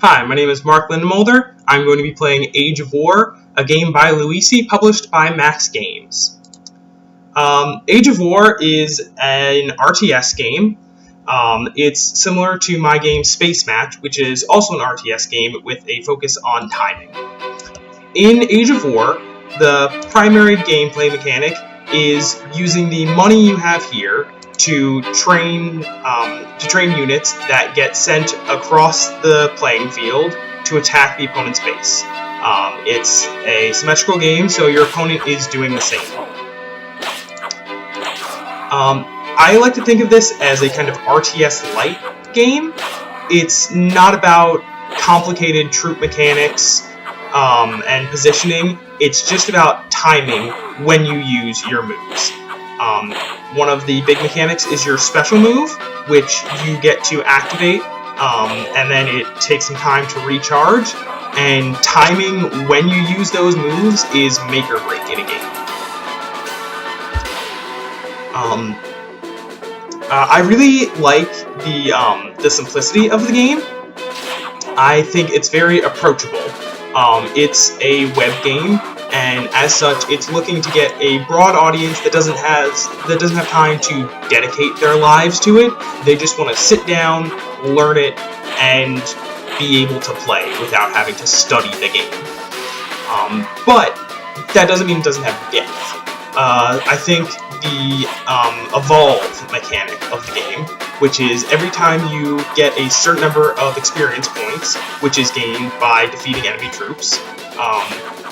Hi, my name is Mark Lindemulder. I'm going to be playing Age of War, a game by Luisi, published by Max Games. Age of War is an RTS game. It's similar to my game Space Match, which is also an RTS game with a focus on timing. In Age of War, the primary gameplay mechanic is using the money you have here to train units that get sent across the playing field to attack the opponent's base. It's a symmetrical game, so your opponent is doing the same. I like to think of this as a kind of RTS-light game. It's not about complicated troop mechanics and positioning. It's just about timing when you use your moves. One of the big mechanics is your special move, which you get to activate, and then it takes some time to recharge, and timing when you use those moves is make or break in a game. I really like the simplicity of the game. I think it's very approachable. It's a web game, and as such, it's looking to get a broad audience that doesn't have time to dedicate their lives to it. They just want to sit down, learn it, and be able to play without having to study the game. But that doesn't mean it doesn't have depth. I think the evolve mechanic of the game, which is every time you get a certain number of experience points, which is gained by defeating enemy troops,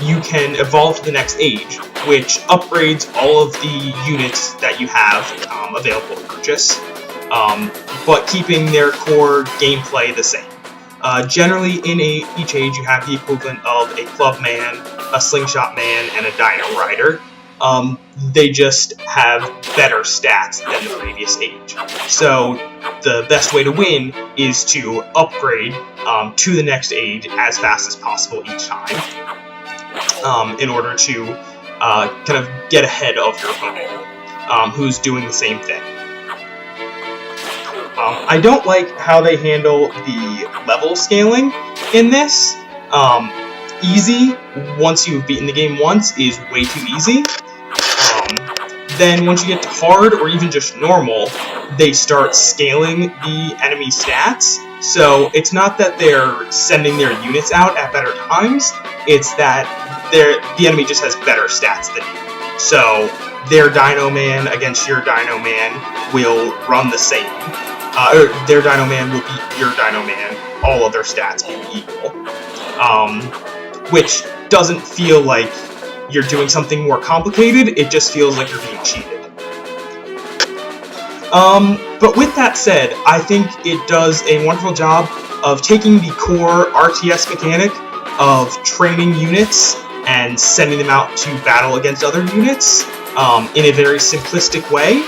you can evolve to the next age, which upgrades all of the units that you have available to purchase, but keeping their core gameplay the same. Generally, in each age, you have the equivalent of a club man, a slingshot man, and a dino rider. They just have better stats than the previous age. So the best way to win is to upgrade to the next age as fast as possible each time, in order to kind of get ahead of your opponent, who's doing the same thing. I don't like how they handle the level scaling in this. Easy, once you've beaten the game once, is way too easy. Then once you get to hard, or even just normal, they start scaling the enemy stats. So it's not that they're sending their units out at better times, it's that the enemy just has better stats than you. So their Dino Man against your Dino Man will run the same. Or their Dino Man will beat your Dino Man, all of their stats being equal. Which doesn't feel like you're doing something more complicated, it just feels like you're being cheated. But with that said, I think it does a wonderful job of taking the core RTS mechanic of training units and sending them out to battle against other units in a very simplistic way,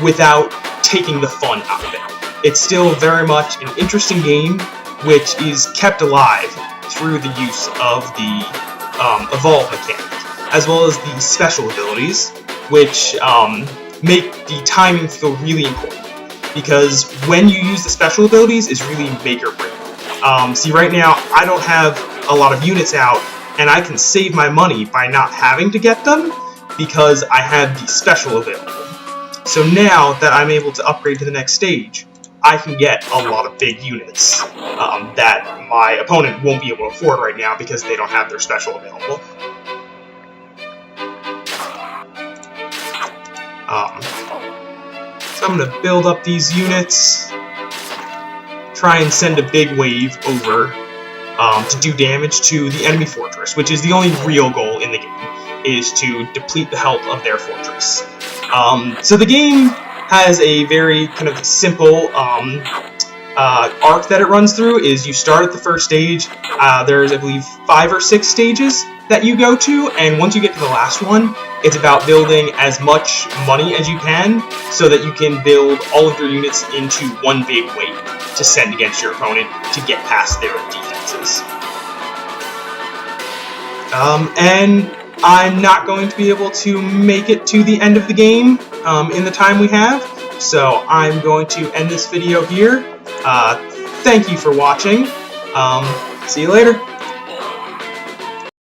without taking the fun out of it. It's still very much an interesting game, which is kept alive through the use of the evolve mechanic, as well as the special abilities, which make the timing feel really important, because when you use the special abilities is really make or break. See, right now I don't have a lot of units out, and I can save my money by not having to get them because I have the special available. So now that I'm able to upgrade to the next stage, I can get a lot of big units that my opponent won't be able to afford right now because they don't have their special available. So I'm going to build up these units, try and send a big wave over to do damage to the enemy fortress, which is the only real goal in the game, is to deplete the health of their fortress. So the game has a very kind of simple arc that it runs through. Is you start at the first stage, there's I believe 5 or 6 stages that you go to, and once you get to the last one, it's about building as much money as you can so that you can build all of your units into one big wave to send against your opponent to get past their defenses. And I'm not going to be able to make it to the end of the game in the time we have, so I'm going to end this video here. thank you for watching. See you later.